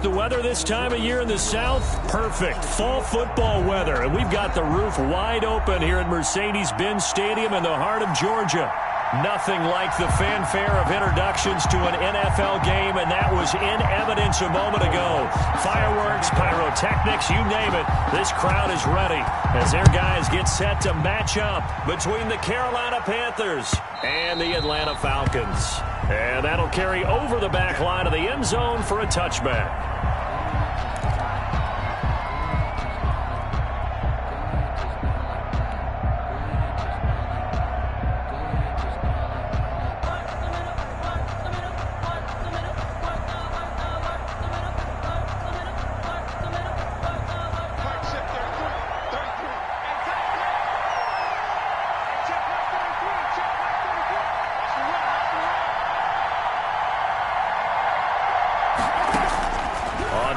the weather this time of year in the South? Perfect. Fall football weather. And we've got the roof wide open here at Mercedes-Benz Stadium in the heart of Georgia. Nothing like the fanfare of introductions to an NFL game, and that was in evidence a moment ago. Fireworks, pyrotechnics, you name it. This crowd is ready as their guys get set to match up between the Carolina Panthers and the Atlanta Falcons. And that'll carry over the back line of the end zone for a touchback.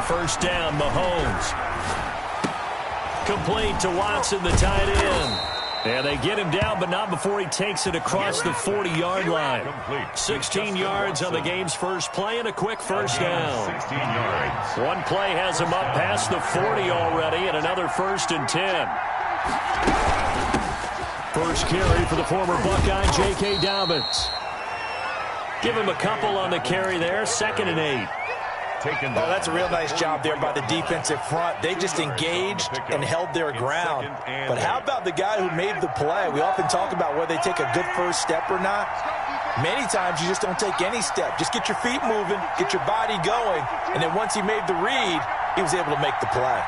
First down, Mahomes. Complete to Watson, the tight end. And they get him down, but not before he takes it across the 40-yard line. 16 yards on the game's first play and a quick first down. 16 yards. One play has him up past the 40 already, and another 1st and 10. First carry for the former Buckeye, J.K. Dobbins. Give him a couple on the carry there, 2nd and 8. Oh, that's a real nice job there by the defensive front. They just engaged and held their ground. But how about the guy who made the play? We often talk about whether they take a good first step or not. Many times you just don't take any step. Just get your feet moving, get your body going, and then once he made the read, he was able to make the play.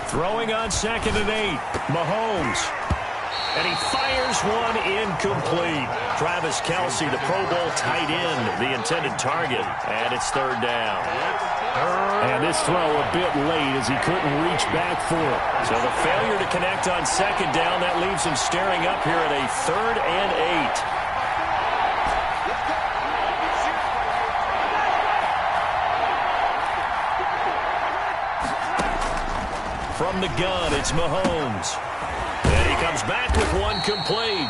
Throwing on 2nd and 8, Mahomes. And he fires one incomplete. Travis Kelce, the Pro Bowl tight end, the intended target. And it's 3rd down. And this throw a bit late as he couldn't reach back for it. So the failure to connect on 2nd down, that leaves him staring up here at a 3rd and 8. From the gun, it's Mahomes. And he comes back with one complete.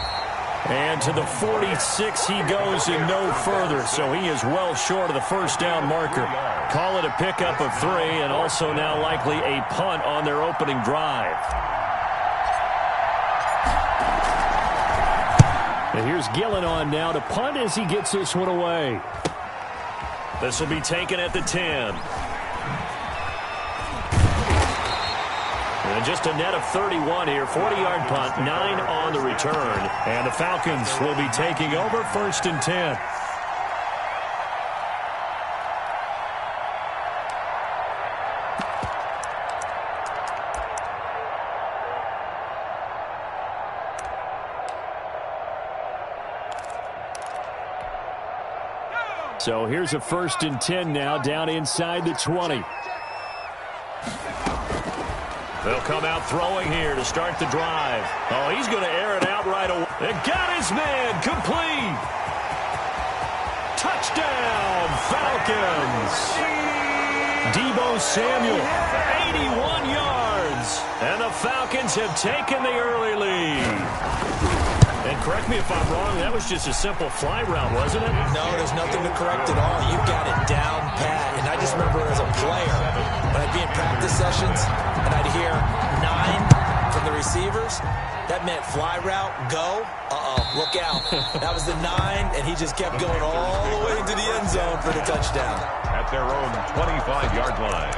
And to the 46 he goes and no further. So he is well short of the first down marker. Call it a pickup of 3 and also now likely a punt on their opening drive. And here's Gillen on now to punt as he gets this one away. This will be taken at the 10. And just a net of 31 here. 40-yard punt, 9 on the return. And the Falcons will be taking over 1st and 10. So here's a 1st and 10 now down inside the 20. They'll come out throwing here to start the drive. Oh, he's going to air it out right away. And got his man complete. Touchdown, Falcons. Deebo Samuel, 81 yards. And the Falcons have taken the early lead. And correct me if I'm wrong, that was just a simple fly route, wasn't it? No, there's nothing to correct at all. You got it down pat. And I just remember as a player, when I'd be in practice sessions, and I'd hear 9 from the receivers, that meant fly route, go. Look out. That was the 9, and he just kept going all the way into the end zone for the touchdown. At their own 25-yard line.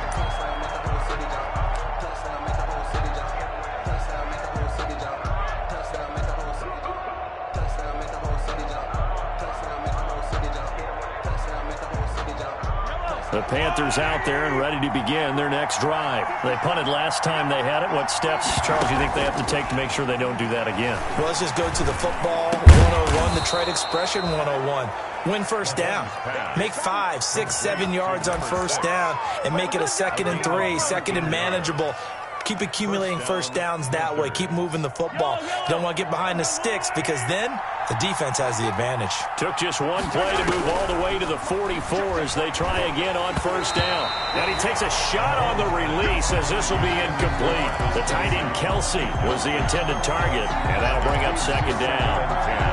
The Panthers out there and ready to begin their next drive. They punted last time they had it. What steps, Charles, do you think they have to take to make sure they don't do that again? Well, let's just go to the football 101, the trade expression 101. Win first down. Make 5, 6, 7 yards on first down and make it a 2nd and 3, 2nd and manageable. Keep accumulating first downs that way. Keep moving the football. You don't want to get behind the sticks because then the defense has the advantage. Took just one play to move all the way to the 44 as they try again on first down. And he takes a shot on the release as this will be incomplete. The tight end Kelsey was the intended target, and that'll bring up second down.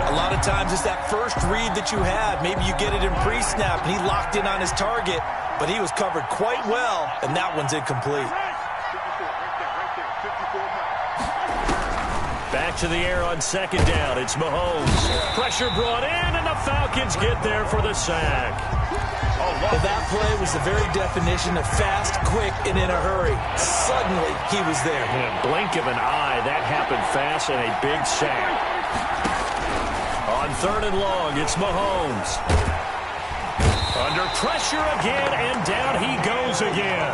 A lot of times it's that first read that you have. Maybe you get it in pre-snap, and he locked in on his target, but he was covered quite well, and that one's incomplete. Back to the air on second down. It's Mahomes. Pressure brought in, and the Falcons get there for the sack. Well, that play was the very definition of fast, quick, and in a hurry. Suddenly, he was there. In a blink of an eye, that happened fast and a big sack. On third and long, it's Mahomes. Under pressure again, and down he goes again.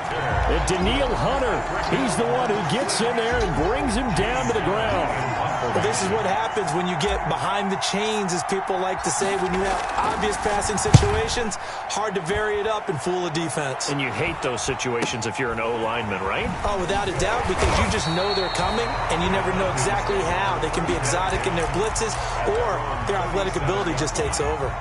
And Daniil Hunter, he's the one who gets in there and brings him down to the ground. Well, this is what happens when you get behind the chains, as people like to say. When you have obvious passing situations, hard to vary it up and fool a defense. And you hate those situations if you're an O-lineman, right? Oh, without a doubt, because you just know they're coming, and you never know exactly how. They can be exotic in their blitzes, or their athletic ability just takes over.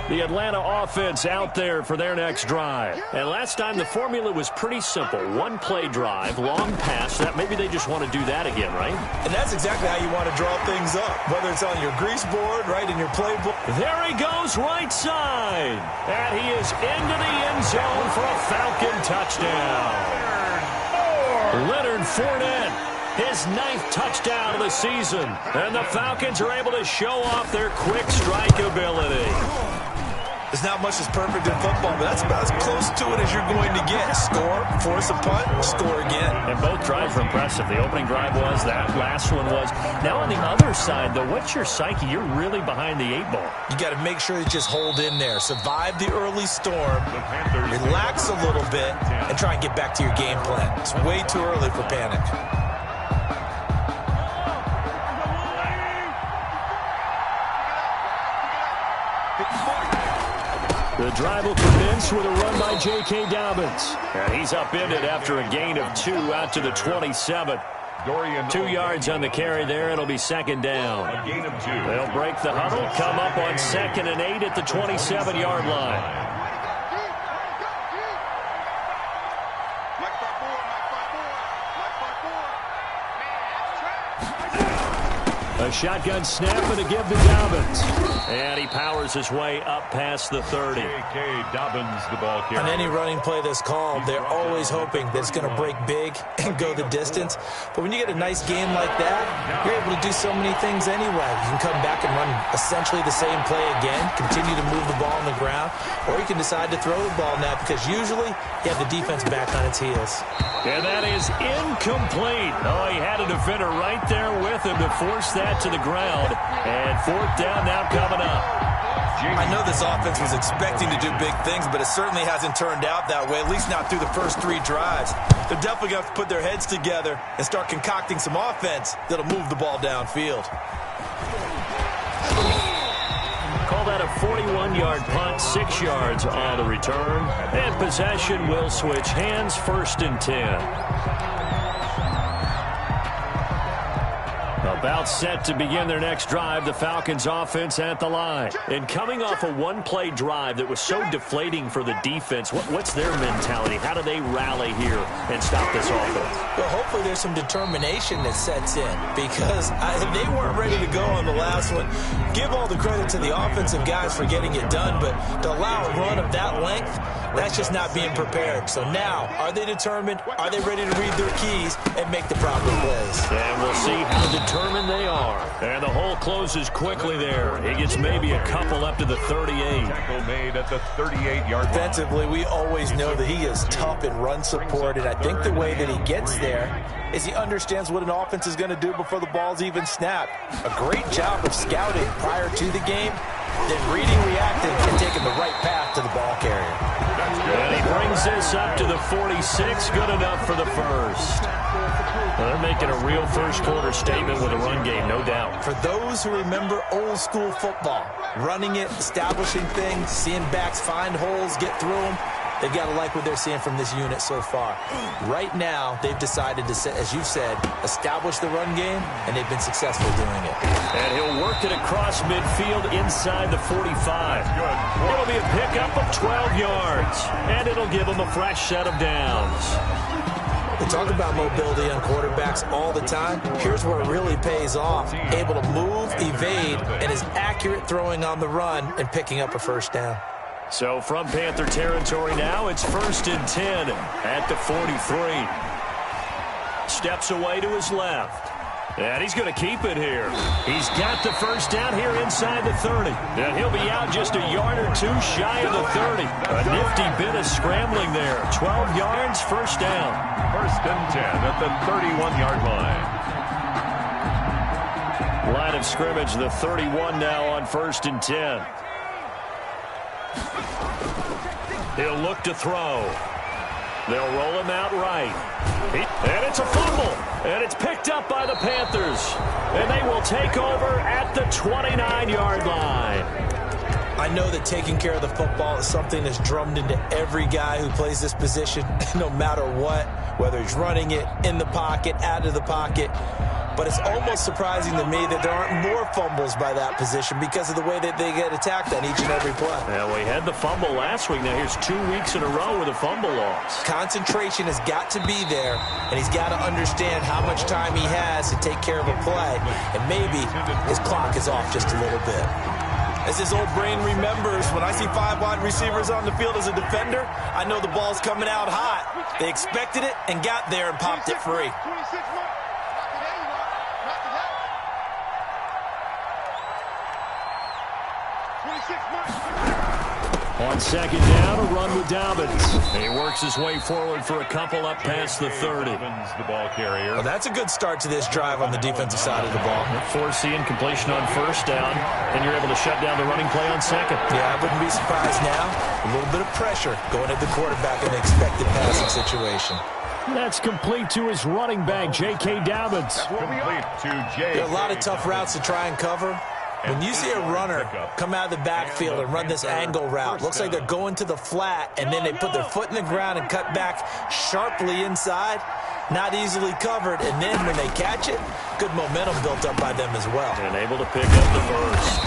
The Atlanta offense out there for their next drive. And last time the formula was pretty simple. One play drive, long pass. That maybe they just want to do that again, right? And that's exactly how you want to draw things up, whether it's on your grease board, right, in your playbook. There he goes right side. And he is into the end zone for a Falcon touchdown. Leonard Fournette, his 9th touchdown of the season. And the Falcons are able to show off their quick strike ability. There's not much that's perfect in football, but that's about as close to it as you're going to get. Score, force a punt, score again. And both drives were impressive. The opening drive was, that last one was. Now on the other side, though, what's your psyche? You're really behind the 8 ball. You got to make sure you just hold in there. Survive the early storm, relax a little bit, and try and get back to your game plan. It's way too early for panic. The drive will commence with a run by J.K. Dobbins. And he's upended after a gain of 2 out to the 27. 2 yards on the carry there. It'll be second down. A gain of 2. They'll break the huddle, come up on 2nd and 8 at the 27-yard line. A shotgun snap and a give to Dobbins. And he powers his way up past the 30. J.K. Dobbins, the ball carrier. On any running play that's called, they're always hoping that it's going to break big and go the distance. But when you get a nice game like that, you're able to do so many things anyway. You can come back and run essentially the same play again, continue to move the ball on the ground, or you can decide to throw the ball now because usually you have the defense back on its heels. And that is incomplete. Oh, he had a defender right there with him to force that to the ground. And 4th down now coming up. I know this offense was expecting to do big things, but it certainly hasn't turned out that way, at least not through the first 3 drives. They're definitely going to have to put their heads together and start concocting some offense that'll move the ball downfield. Call that a 41-yard punt, 6 yards on the return. And possession will switch hands, 1st and 10. About set to begin their next drive, the Falcons offense at the line. And coming off a one-play drive that was so deflating for the defense, what's their mentality? How do they rally here and stop this offense? Well, hopefully there's some determination that sets in because they weren't ready to go on the last one. Give all the credit to the offensive guys for getting it done, but to allow a run of that length, that's just not being prepared. So now, are they determined? Are they ready to read their keys and make the proper plays? And we'll see how determined they are. And the hole closes quickly there. He gets maybe a couple up to the 38. Tackle made at the 38-yard line. Defensively, we always know that he is tough in run support, and I think the way that he gets there is he understands what an offense is going to do before the ball's even snapped. A great job of scouting prior to the game, then reading, reacting, and taking the right path to the ball carrier. And he brings this up to the 46. Good enough for the first. Well, they're making a real first-quarter statement with a run game, no doubt. For those who remember old-school football, running it, establishing things, seeing backs find holes, get through them, They've got to like what they're seeing from this unit so far. Right now, they've decided to, as you said, establish the run game, and they've been successful doing it. And he'll work it across midfield inside the 45. It'll be a pickup of 12 yards, and it'll give them a fresh set of downs. We talk about mobility on quarterbacks all the time. Here's where it really pays off. Able to move, evade, and is accurate throwing on the run and picking up a first down. So from Panther territory now, it's 1st and 10 at the 43. Steps away to his left. And he's going to keep it here. He's got the first down here inside the 30. And he'll be out just a yard or two shy of the 30. A nifty bit of scrambling there. 12 yards, first down. 1st and 10 at the 31-yard line. Line of scrimmage, the 31 now on 1st and 10. He'll look to throw. They'll roll him out right. And it's a fumble. And it's picked up by the Panthers. And they will take over at the 29-yard line. I know that taking care of the football is something that's drummed into every guy who plays this position, no matter what, whether he's running it, in the pocket, out of the pocket. But it's almost surprising to me that there aren't more fumbles by that position because of the way that they get attacked on each and every play. Yeah, we had the fumble last week. Now here's 2 weeks in a row with a fumble loss. Concentration has got to be there, and he's got to understand how much time he has to take care of a play, and maybe his clock is off just a little bit. As his old brain remembers, when I see 5 wide receivers on the field as a defender, I know the ball's coming out hot. They expected it and got there and popped it free. On 2nd down, a run with Dobbins. He works his way forward for a couple up past the 30. The ball carrier. Well, that's a good start to this drive on the defensive side of the ball. Foreseeing completion on 1st down, and you're able to shut down the running play on 2nd. Yeah, I wouldn't be surprised now. A little bit of pressure going at the quarterback in the expected passing situation. That's complete to his running back, J.K. Dobbins. Complete to J.K. There are a lot of tough routes to try and cover. When you see a runner come out of the backfield and run this angle route, looks like they're going to the flat, and then they put their foot in the ground and cut back sharply inside, not easily covered, and then when they catch it, good momentum built up by them as well. And able to pick up the first.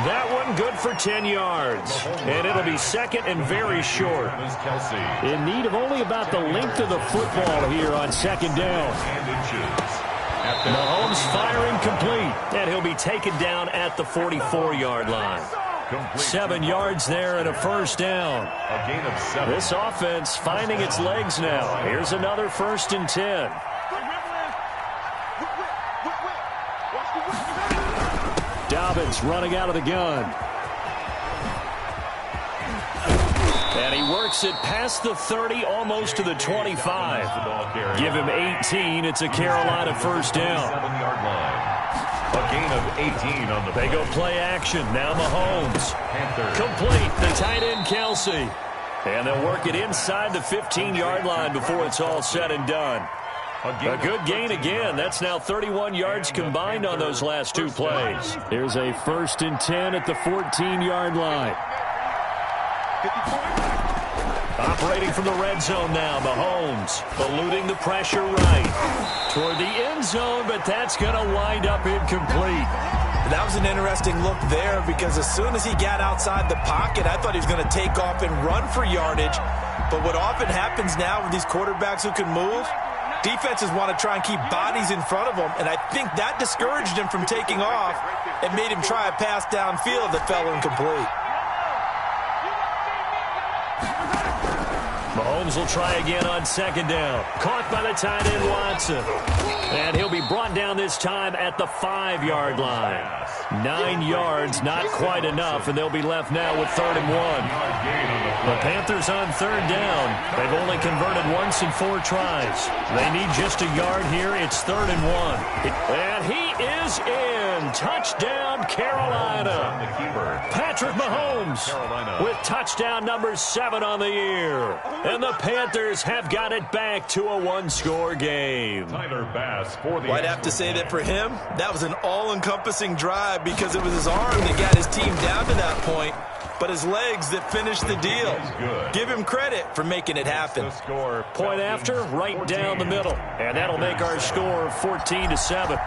That one good for 10 yards. And it'll be 2nd and very short. In need of only about the length of the football here on 2nd down. Mahomes firing complete, and he'll be taken down at the 44-yard line. 7 yards there and a first down. A gain of 7. This offense finding its legs now. Here's another 1st and 10. Dobbins running out of the gun. And he works it past the 30, almost to the 25. Give him 18. It's a Carolina first down. 7-yard line. A gain of 18 on the play. They go play action. Now Mahomes. Complete. The tight end, Kelsey. And they'll work it inside the 15-yard line before it's all said and done. A good gain again. That's now 31 yards combined on those last 2 plays. Here's a 1st and 10 at the 14-yard line. Operating from the red zone now, Mahomes eluding the pressure right toward the end zone, but that's going to wind up incomplete. That was an interesting look there because as soon as he got outside the pocket, I thought he was going to take off and run for yardage. But what often happens now with these quarterbacks who can move, defenses want to try and keep bodies in front of them, and I think that discouraged him from taking off and made him try a pass downfield that fell incomplete. Mahomes will try again on 2nd down. Caught by the tight end, Watson. And he'll be brought down this time at the 5-yard line. 9 yards, not quite enough, and they'll be left now with 3rd and 1. The Panthers on 3rd down. They've only converted once in 4 tries. They need just a yard here. It's 3rd and 1. And he is in. win. Touchdown, Carolina. Patrick Mahomes with touchdown number 7 on the year. And the Panthers have got it back to a one-score game. I'd have to say that for him, that was an all-encompassing drive because it was his arm that got his team down to that point, but his legs that finished the deal. Give him credit for making it happen. Point after, right down the middle. And that'll make our score 14-7.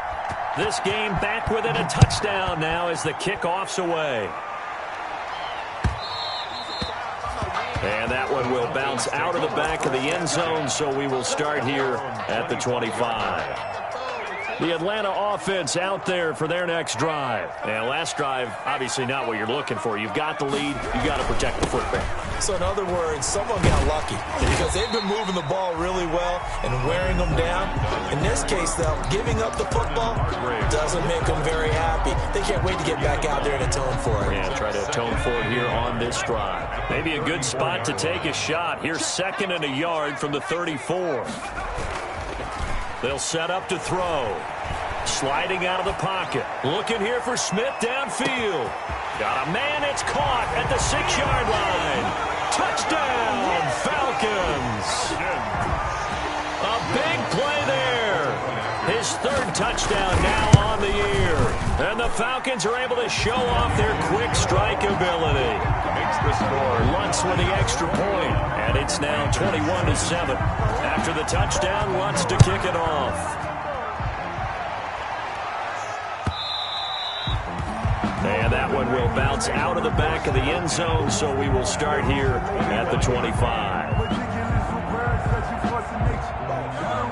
This game back within a touchdown now as the kickoff's away. And that one will bounce out of the back of the end zone, so we will start here at the 25. The Atlanta offense out there for their next drive. And last drive, obviously not what you're looking for. You've got the lead. You've got to protect the football. So in other words, someone got lucky because they've been moving the ball really well and wearing them down. In this case, though, giving up the football doesn't make them very happy. They can't wait to get back out there and atone for it. Yeah, try to atone for it here on this drive. Maybe a good spot to take a shot. Here's 2nd and a yard from the 34. They'll set up to throw. Sliding out of the pocket. Looking here for Smith downfield. Got a man. It's caught at the 6-yard line. Touchdown, Falcons. A big play there. His 3rd touchdown now on the year. And the Falcons are able to show off their quick strike ability. Makes the score. Lutz with the extra point. And it's now 21-7. After the touchdown, Lutz to kick it off. And that one will bounce out of the back of the end zone, so we will start here at the 25.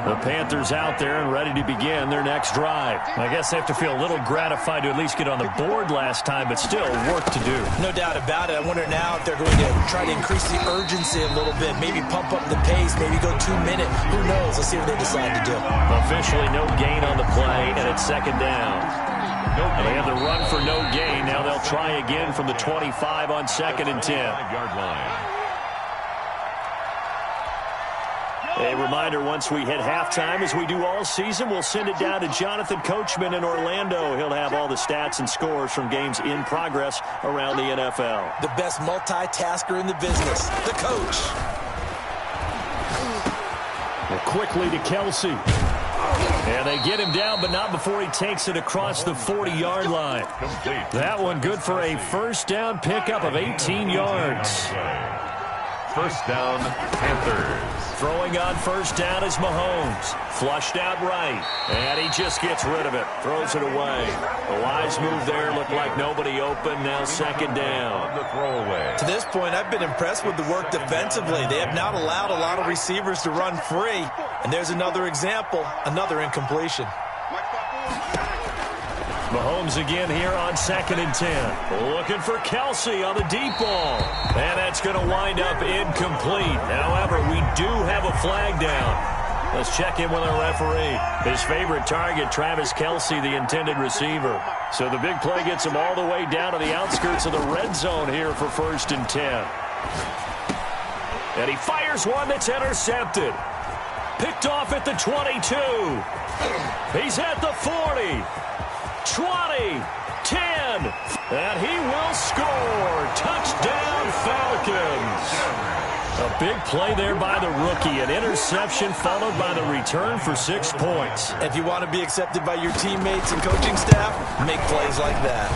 The Panthers out there and ready to begin their next drive. I guess they have to feel a little gratified to at least get on the board last time, but still work to do. No doubt about it. I wonder now if they're going to try to increase the urgency a little bit, maybe pump up the pace, maybe go 2-minute. Who knows? Let's see what they decide to do. Officially no gain on the play, and it's 2nd down. They had the run for no gain. Now they'll try again from the 25 on 2nd and 10. A reminder, once we hit halftime, as we do all season, we'll send it down to Jonathan Coachman in Orlando. He'll have all the stats and scores from games in progress around the NFL. The best multitasker in the business, the coach. And quickly to Kelsey. And they get him down, but not before he takes it across the 40-yard line. That one good for a 1st down pickup of 18 yards. 1st down, Panthers. Throwing on 1st down is Mahomes. Flushed out right. And he just gets rid of it. Throws it away. The wise move there. Looked like nobody open. Now 2nd down. The throwaway. To this point, I've been impressed with the work defensively. They have not allowed a lot of receivers to run free. And there's another example, another incompletion. Mahomes again here on 2nd and 10. Looking for Kelsey on the deep ball. And that's going to wind up incomplete. However, we do have a flag down. Let's check in with our referee. His favorite target, Travis Kelsey, the intended receiver. So the big play gets him all the way down to the outskirts of the red zone here for 1st and 10. And he fires one that's intercepted. Picked off at the 22. He's at the 40. 20, 10, and he will score. Touchdown, Falcons. A big play there by the rookie. An interception followed by the return for 6 points. If you want to be accepted by your teammates and coaching staff, make plays like that.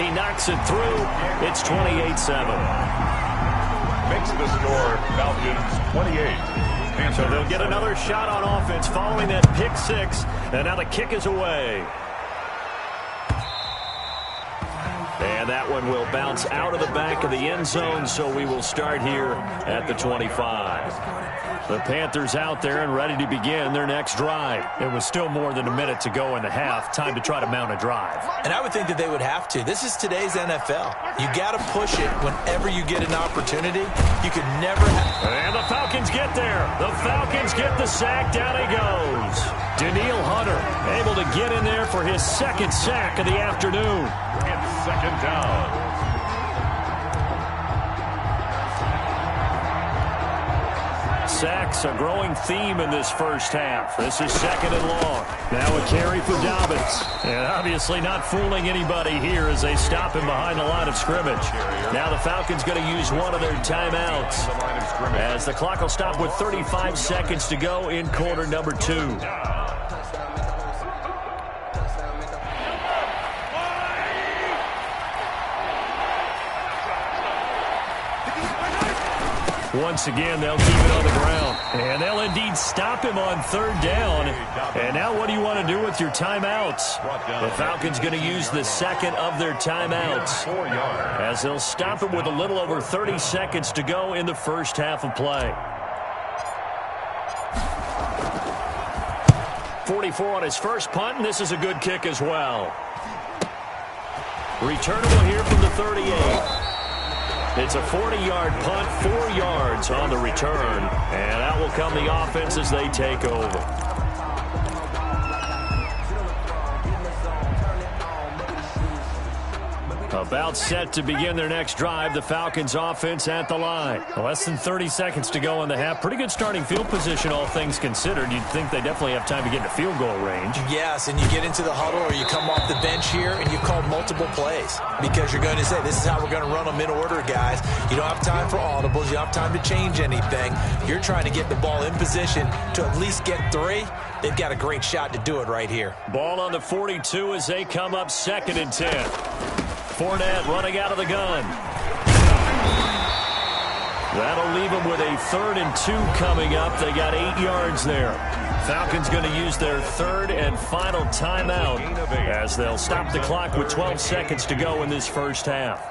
He knocks it through. It's 28-7. Makes the score Falcons 28. So they'll get another shot on offense following that pick 6, and now the kick is away. And that one will bounce out of the back of the end zone, so we will start here at the 25. The Panthers out there and ready to begin their next drive. It was still more than a minute to go in the half. Time to try to mount a drive. And I would think that they would have to. This is today's NFL. You got to push it whenever you get an opportunity. You could never have. And the Falcons get there. The Falcons get the sack. Down he goes. Danielle Hunter able to get in there for his 2nd sack of the afternoon. It's 2nd down. sacks, a growing theme in this first half. This is 2nd and long. Now a carry for Dobbins. And obviously not fooling anybody here as they stop him behind the line of scrimmage. Now the Falcons going to use one of their timeouts as the clock will stop with 35 seconds to go in quarter number 2. Once again, they'll keep it on the ground. And they'll indeed stop him on 3rd down. And now what do you want to do with your timeouts? The Falcons going to use the 2nd of their timeouts as they'll stop him with a little over 30 seconds to go in the first half of play. 44 on his first punt, and this is a good kick as well. Returnable here from the 38. It's a 40-yard punt, 4 yards on the return. And out will come the offense as they take over. About set to begin their next drive. The Falcons offense at the line. Less than 30 seconds to go in the half. Pretty good starting field position, all things considered. You'd think they definitely have time to get into field goal range. Yes, and you get into the huddle or you come off the bench here and you call multiple plays because you're going to say, this is how we're going to run them in order, guys. You don't have time for audibles. You don't have time to change anything. You're trying to get the ball in position to at least get 3. They've got a great shot to do it right here. Ball on the 42 as they come up 2nd and 10. Fournette running out of the gun. That'll leave them with a 3rd and 2 coming up. They got 8 yards there. Falcons going to use their 3rd and final timeout as they'll stop the clock with 12 seconds to go in this first half.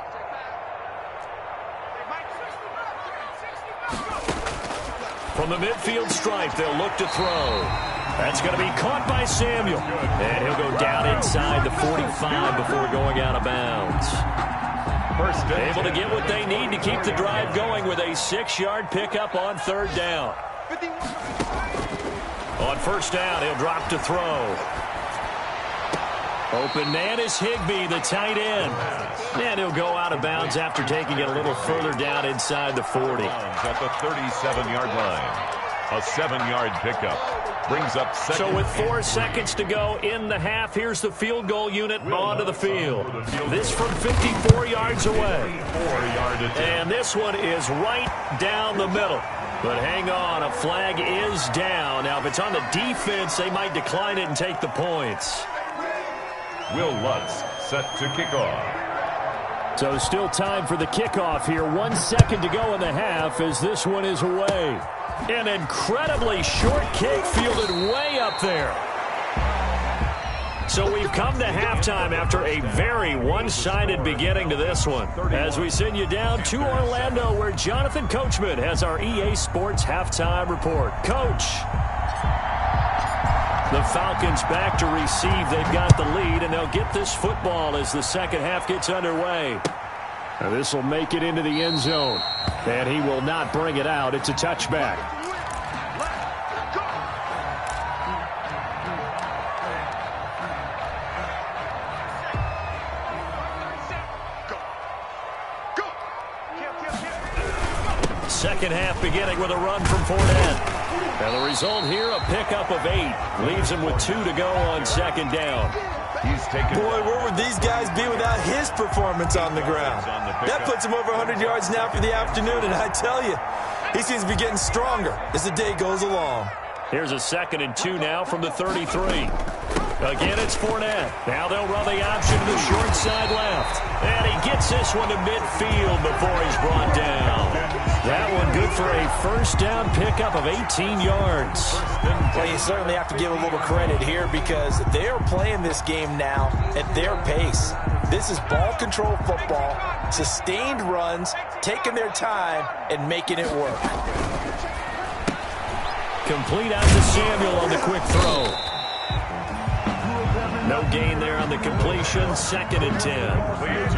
From the midfield stripe, they'll look to throw. That's going to be caught by Samuel. And he'll go down inside the 45 before going out of bounds. Able to get what they need to keep the drive going with a 6-yard pickup on 3rd down. On 1st down, he'll drop to throw. Open man is Higbee, the tight end. And he'll go out of bounds after taking it a little further down inside the 40. At the 37-yard line. A 7-yard pickup. Brings up 2nd. So with 4 seconds to go in the half, here's the field goal unit onto the field. This from 54 yards away. And this one is right down the middle. But hang on, a flag is down. Now, if it's on the defense, they might decline it and take the points. Will Lutz set to kick off. So still time for the kickoff here. 1 second to go in the half as this one is away. An incredibly short kick fielded way up there. So we've come to halftime after a very one-sided beginning to this one. As we send you down to Orlando where Jonathan Coachman has our EA Sports halftime report. Coach. The Falcons back to receive. They've got the lead, and they'll get this football as the second half gets underway. Now this will make it into the end zone. And he will not bring it out. It's a touchback. Second half beginning with a run from Fournette. Now the result here, a pickup of 8. Leaves him with 2 to go on 2nd down. Boy, where would these guys be without his performance on the ground? That puts him over 100 yards now for the afternoon, and I tell you, he seems to be getting stronger as the day goes along. Here's a 2nd and 2 now from the 33. Again, it's Fournette. Now they'll run the option to the short side left. And he gets this one to midfield before he's brought down. That one good for a first down pickup of 18 yards. Well, you certainly have to give a little credit here because they are playing this game now at their pace. This is ball control football, sustained runs, taking their time, and making it work. Complete out to Samuel on the quick throw. No gain there on the completion. 2nd and 10.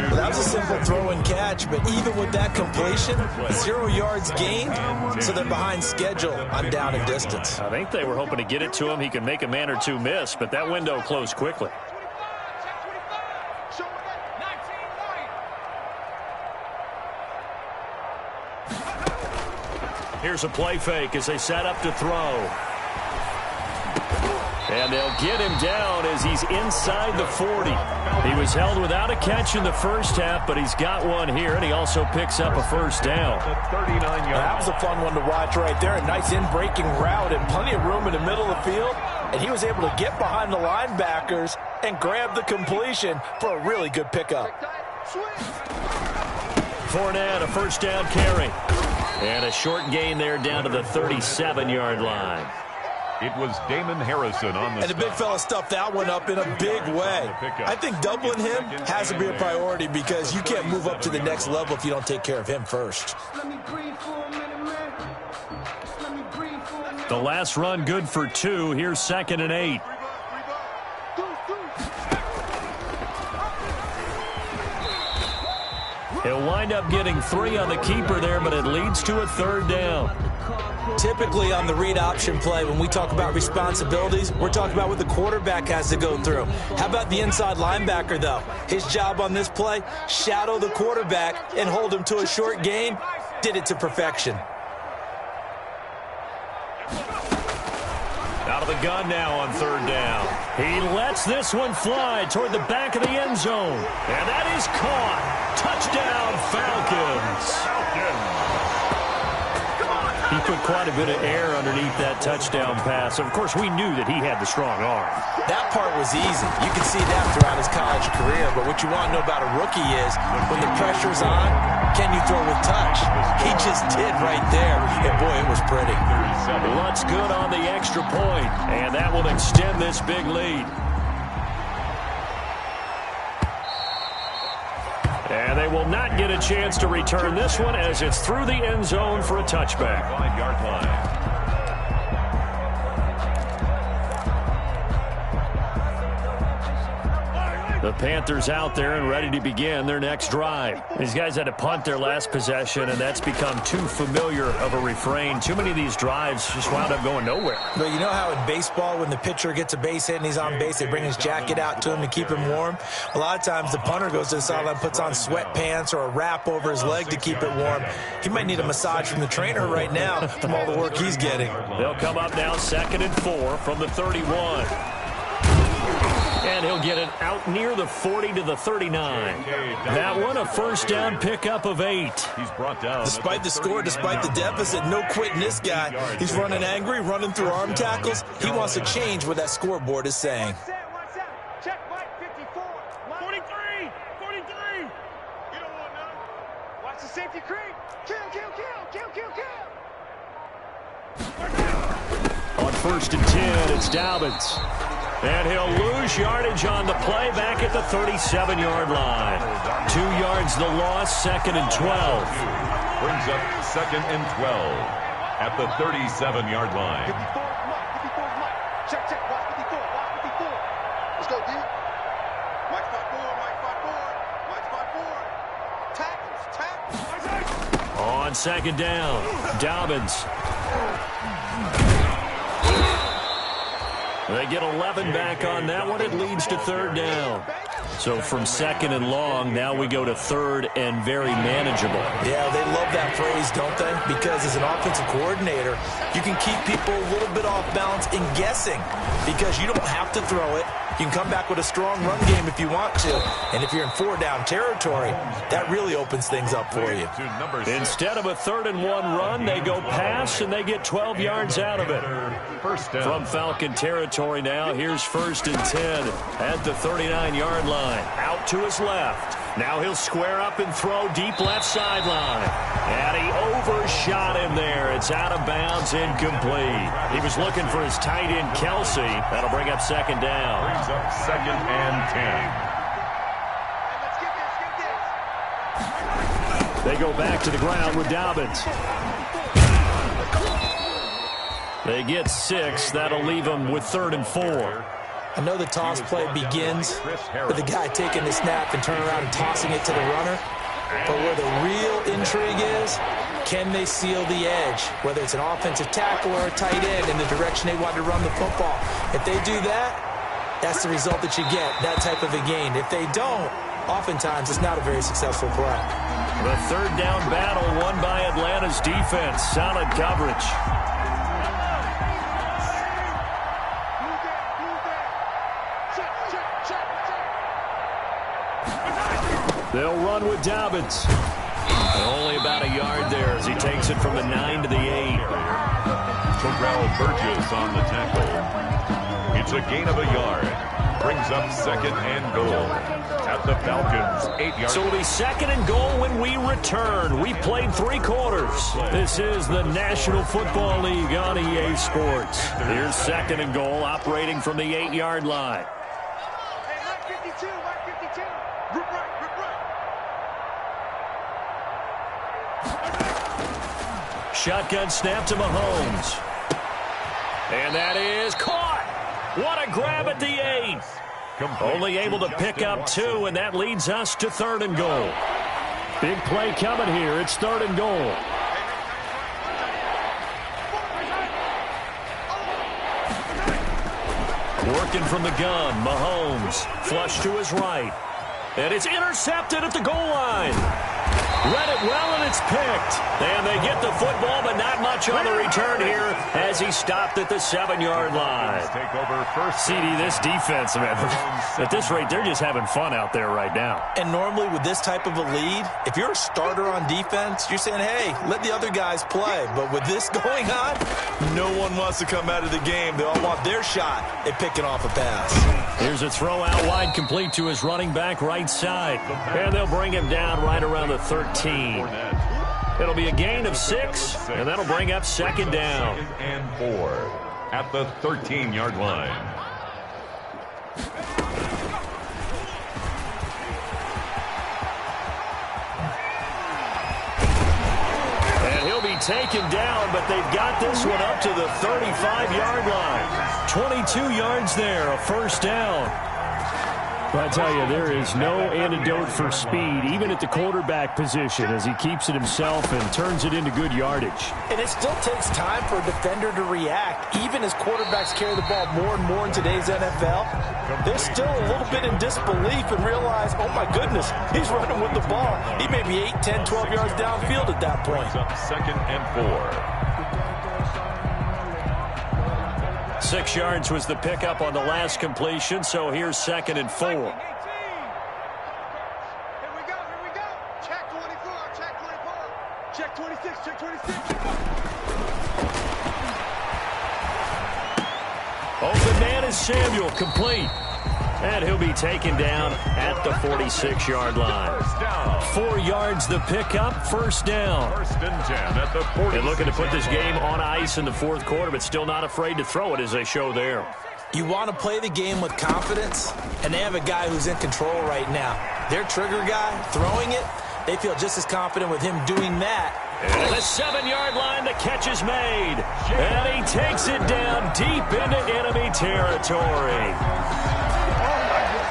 Well, that was a simple throw and catch, but even with that completion, 0 yards gained, so they're behind schedule on down and distance. I think they were hoping to get it to him. He could make a man or two miss, but that window closed quickly. Here's a play fake as they set up to throw. And they'll get him down as he's inside the 40. He was held without a catch in the first half, but he's got one here, and he also picks up a first down. That was a fun one to watch right there. A nice in-breaking route and plenty of room in the middle of the field. And he was able to get behind the linebackers and grab the completion for a really good pickup. Fournette, a first down carry. And a short gain there down to the 37-yard line. It was Damon Harrison on the And the big fella stuffed that one up in a big way. I think doubling him has to be a priority because you can't move up to the next level if you don't take care of him first. The last run good for 2. Here's 2nd and 8. He'll wind up getting 3 on the keeper there, but it leads to a 3rd down. Typically on the read option play, when we talk about responsibilities, we're talking about what the quarterback has to go through. How about the inside linebacker, though? His job on this play, shadow the quarterback and hold him to a short gain. Did it to perfection. Out of the gun now on 3rd down. He lets this one fly toward the back of the end zone. And that is caught. Touchdown, Falcons. He put quite a bit of air underneath that touchdown pass. Of course, we knew that he had the strong arm. That part was easy. You can see that throughout his college career. But what you want to know about a rookie is when the pressure's on, can you throw with touch? He just did right there. And, boy, it was pretty. Looks good on the extra point, and that will extend this big lead. And they will not get a chance to return this one as it's through the end zone for a touchback. 5-yard line. The Panthers out there and ready to begin their next drive. These guys had to punt their last possession, and that's become too familiar of a refrain. Too many of these drives just wound up going nowhere. But you know how in baseball, when the pitcher gets a base hit and he's on base, they bring his jacket out to him to keep him warm? A lot of times the punter goes to the sideline, puts on sweatpants or a wrap over his leg to keep it warm. He might need a massage from the trainer right now from all the work he's getting. They'll come up now 2nd and 4 from the 31. And he'll get it out near the 40 to the 39. That one a first down pickup of 8. He's brought down. Despite the score, despite the deficit, no quitting this guy. He's running angry, running through arm tackles. He wants to change what that scoreboard is saying. Check Mike 54. 43. 43. You don't want none. Watch the safety creep. Kill, kill, kill, kill, kill, kill. On 1st and 10, it's Dobbins. And he'll lose yardage on the play back at the 37-yard line. 2 yards the loss, 2nd and 12. Brings up 2nd and 12 at the 37-yard line. 54, Mike, 54, Mike. Check, check, Mike 54, Mike 54. Let's go, D. Mike 54, Mike 54. Tackles, tackles. On 2nd down, Dobbins. They get 11 back on that one. It leads to 3rd down. So from 2nd and long, now we go to 3rd and very manageable. Yeah, they love that phrase, don't they? Because as an offensive coordinator, you can keep people a little bit off balance in guessing because you don't have to throw it. You can come back with a strong run game if you want to. And if you're in 4-down territory, that really opens things up for you. Instead of a 3rd and 1 run, they go pass, and they get 12 yards out of it. From Falcon territory now, here's 1st and 10 at the 39-yard line. Out to his left. Now he'll square up and throw deep left sideline. And he overshot him there. It's out of bounds, incomplete. He was looking for his tight end, Kelsey. That'll bring up 2nd down. Brings up 2nd and 10. They go back to the ground with Dobbins. They get 6. That'll leave them with 3rd and 4. I know the toss play begins with the guy taking the snap and turning around and tossing it to the runner. But where the real intrigue is, can they seal the edge? Whether it's an offensive tackle or a tight end in the direction they want to run the football. If they do that, that's the result that you get, that type of a gain. If they don't, oftentimes it's not a very successful play. The third down battle won by Atlanta's defense. Solid coverage. They'll run with Dobbins. Only about a yard there as he takes it from the 9 to the 8. Terrell Burgess on the tackle. It's a gain of a yard. Brings up second and goal at the Falcons' 8-yard. So it'll be second and goal when we return. We played 3 quarters. This is the National Football League on EA Sports. Here's second and goal operating from the 8-yard line. Hey, Mike 52, Mike 52. Group right, group right. Shotgun snap to Mahomes. And that is caught. What a grab at the 8. Only able to pick up 2, and that leads us to third and goal. Big play coming here. It's third and goal. Working from the gun, Mahomes. Flush to his right. And it's intercepted at the goal line. Read it well, and it's picked. And they get the football, but not much on the return here as he stopped at the 7-yard line. Take over first. CD, this defense, man, at this rate, they're just having fun out there right now. And normally with this type of a lead, if you're a starter on defense, you're saying, hey, let the other guys play. But with this going on, no one wants to come out of the game. They all want their shot at picking off a pass. Here's a throw out wide, complete to his running back right side. And they'll bring him down right around the 13. It'll be a gain of 6, and that'll bring up second down. Second and 4 at the 13-yard line. And he'll be taken down, but they've got this one up to the 35-yard line. 22 yards there, a first down. I tell you, there is no antidote for speed, even at the quarterback position, as he keeps it himself and turns it into good yardage. And it still takes time for a defender to react, even as quarterbacks carry the ball more and more in today's NFL. They're still a little bit in disbelief and realize, oh my goodness, he's running with the ball. He may be 8, 10, 12 yards downfield at that point. Up second and 4. 6 yards was the pickup on the last completion, so here's second and 4. Here we go, here we go. Check 24, check 24. Check 26, check 26. Open man is Samuel, complete. And he'll be taken down at the 46-yard line. 4 yards the pickup, first down. First and 10 at the 46. And looking to put this game on ice in the fourth quarter, but still not afraid to throw it as they show there. You want to play the game with confidence, and they have a guy who's in control right now. Their trigger guy, throwing it, they feel just as confident with him doing that. And the 7-yard line, the catch is made. And he takes it down deep into enemy territory.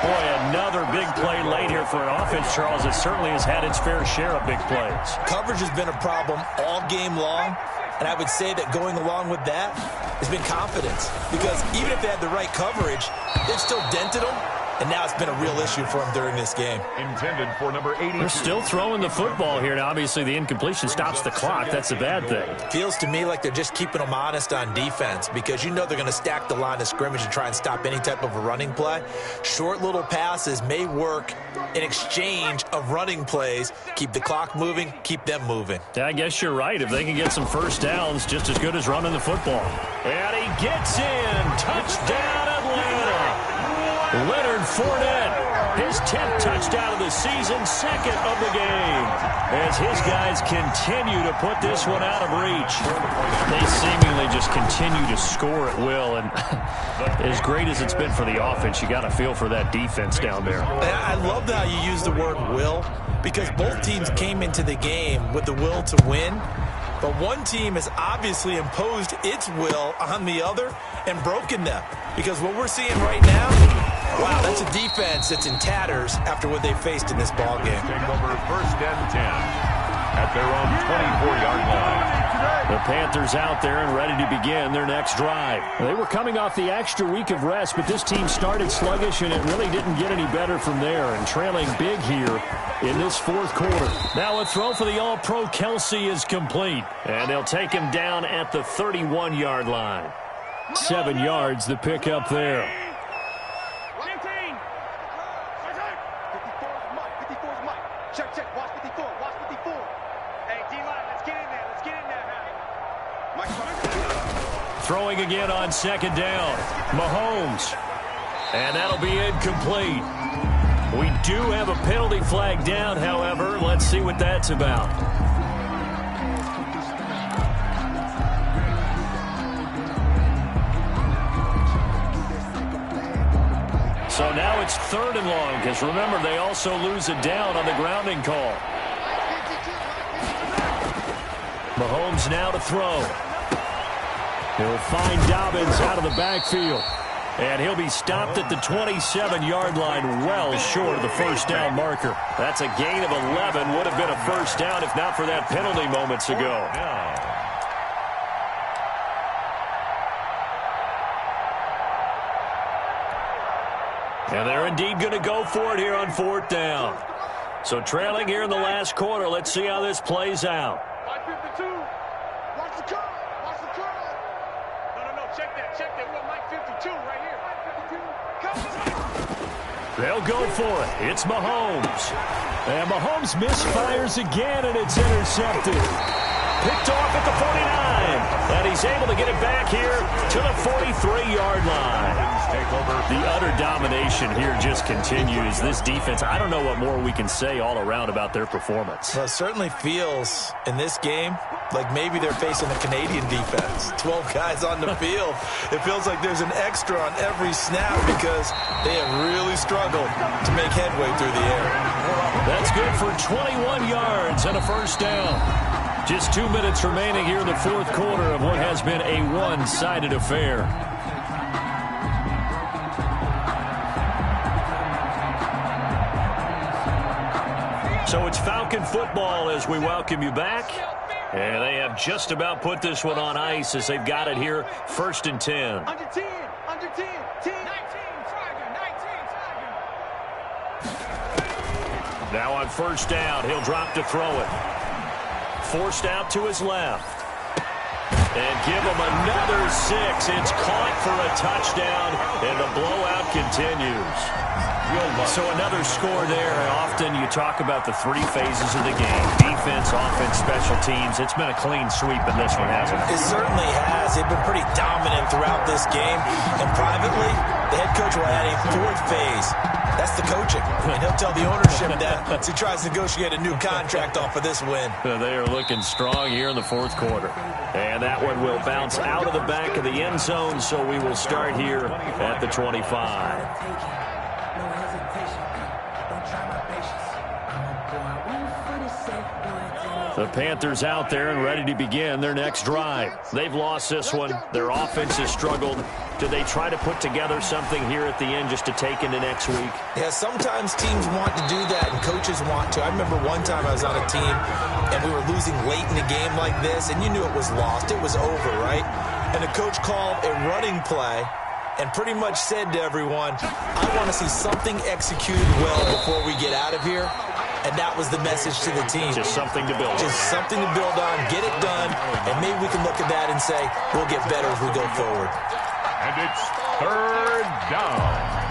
Boy, another big play late here for an offense, Charles, that certainly has had its fair share of big plays. Coverage has been a problem all game long, and I would say that going along with that has been confidence. Because even if they had the right coverage, they've still dented them, and now it's been a real issue for them during this game. Intended for number 82. They're still throwing the football here. Now, obviously, the incompletion stops the clock. That's a bad thing. Feels to me like they're just keeping them honest on defense because you know they're going to stack the line of scrimmage and try and stop any type of a running play. Short little passes may work in exchange of running plays. Keep the clock moving, keep them moving. Yeah, I guess you're right. If they can get some first downs, just as good as running the football. And he gets in. Touchdown, Atlanta. Leonard Fournette, his 10th touchdown of the season, second of the game, as his guys continue to put this one out of reach. They seemingly just continue to score at will, and as great as it's been for the offense, you got to feel for that defense down there. I love how you use the word will, because both teams came into the game with the will to win, but one team has obviously imposed its will on the other and broken them, because what we're seeing right now, wow, that's a defense that's in tatters after what they faced in this ballgame. Take over first and 10 at their own 24-yard line. The Panthers out there and ready to begin their next drive. They were coming off the extra week of rest, but this team started sluggish, and it really didn't get any better from there, and trailing big here in this fourth quarter. Now a throw for the All-Pro Kelsey is complete, and they'll take him down at the 31-yard line. 7 yards the pick up there. 19. 54's Mike. Check. Watch 54. Hey, D-line, let's get in there. Throwing again on second down. Mahomes. And that'll be incomplete. We do have a penalty flag down, however. Let's see what that's about. So now it's 3rd and long, because remember, they also lose it down on the grounding call. Mahomes now to throw. He'll find Dobbins out of the backfield. And he'll be stopped at the 27-yard line, well short of the first down marker. That's a gain of 11. Would have been a first down if not for that penalty moments ago. And they're indeed going to go for it here on 4th down. So trailing here in the last quarter. Let's see how this plays out. Mike 52. Watch the curl. No. Check that. We got Mike 52 right here. Mike 52. They'll go for it. It's Mahomes. And Mahomes misfires again, and it's intercepted. Picked off at the 49. And he's able to get it back here to the 43-yard line. The utter domination here just continues. This defense, I don't know what more we can say all around about their performance. Well, it certainly feels in this game like maybe they're facing a Canadian defense. 12 guys on the field. It feels like there's an extra on every snap because they have really struggled to make headway through the air. That's good for 21 yards and a first down. Just 2 minutes remaining here in the fourth quarter of what has been a one-sided affair. So it's Falcon football as we welcome you back. And they have just about put this one on ice as they've got it here, 1st and 10. Under 10. 19, Now on first down, he'll drop to throw it. Forced out to his left. And give him another 6. It's caught for a touchdown, and the blowout continues. So another score there. Often you talk about the 3 phases of the game. Defense, offense, special teams. It's been a clean sweep in this one, hasn't it? It certainly has. They've been pretty dominant throughout this game. And privately, the head coach will add a 4th phase. That's the coaching. And he'll tell the ownership that as he tries to negotiate a new contract off of this win. They are looking strong here in the fourth quarter. And that one will bounce out of the back of the end zone, so we will start here at the 25. The Panthers out there and ready to begin their next drive. They've lost this one. Their offense has struggled. Do they try to put together something here at the end just to take into next week? Yeah, sometimes teams want to do that and coaches want to. I remember one time I was on a team and we were losing late in a game like this, and you knew it was lost. It was over, right? And the coach called a running play and pretty much said to everyone, I want to see something executed well before we get out of here. And that was the message to the team. Just something to build on. Just something to build on, get it done, and maybe we can look at that and say, we'll get better as we go forward. And it's 3rd down.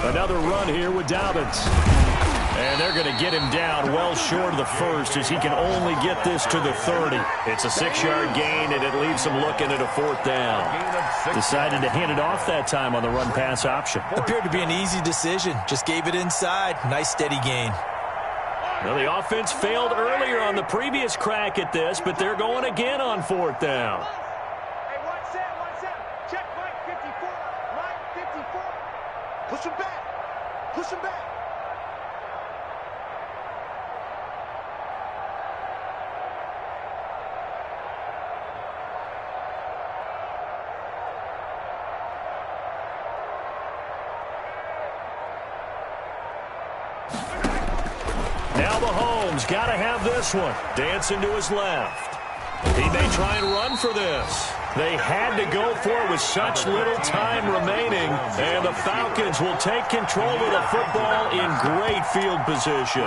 Another run here with Dobbins. And they're going to get him down well short of the first as he can only get this to the 30. It's a 6-yard gain, and it leaves him looking at a 4th down. Decided to hand it off that time on the run-pass option. Appeared to be an easy decision. Just gave it inside. Nice steady gain. Well, the offense failed earlier on the previous crack at this, but they're going again on 4th down. Hey, one set. Check Mike 54. Mike 54. Push him back. Push him back. Now Mahomes got to have this one. Dancing to his left. He may try and run for this. They had to go for it with such little time remaining. And the Falcons will take control of the football in great field position.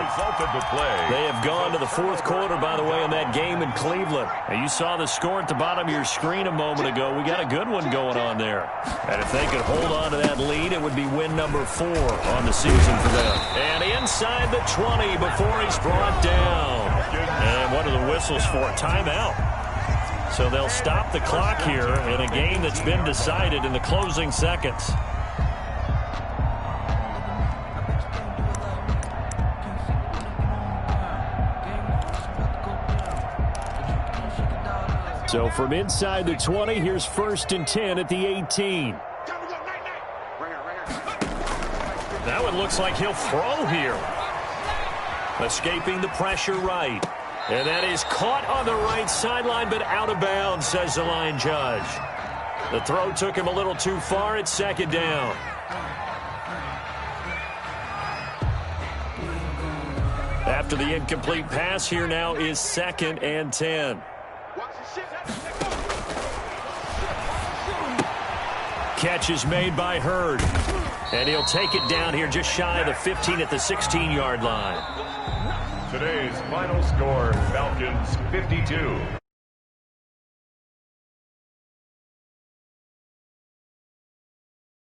They have gone to the 4th quarter, by the way, in that game in Cleveland. And you saw the score at the bottom of your screen a moment ago. We got a good one going on there. And if they could hold on to that lead, it would be win number 4 on the season for them. And inside the 20 before he's brought down. And what are the whistles for? Timeout. So they'll stop the clock here in a game that's been decided in the closing seconds. So from inside the 20, here's 1st and 10 at the 18. That one looks like he'll throw here. Escaping the pressure right. And that is caught on the right sideline, but out of bounds, says the line judge. The throw took him a little too far. It's 2nd down. After the incomplete pass, here now is 2nd and 10. Catch is made by Hurd. And he'll take it down here just shy of the 15 at the 16-yard line. Today's final score, Falcons 52.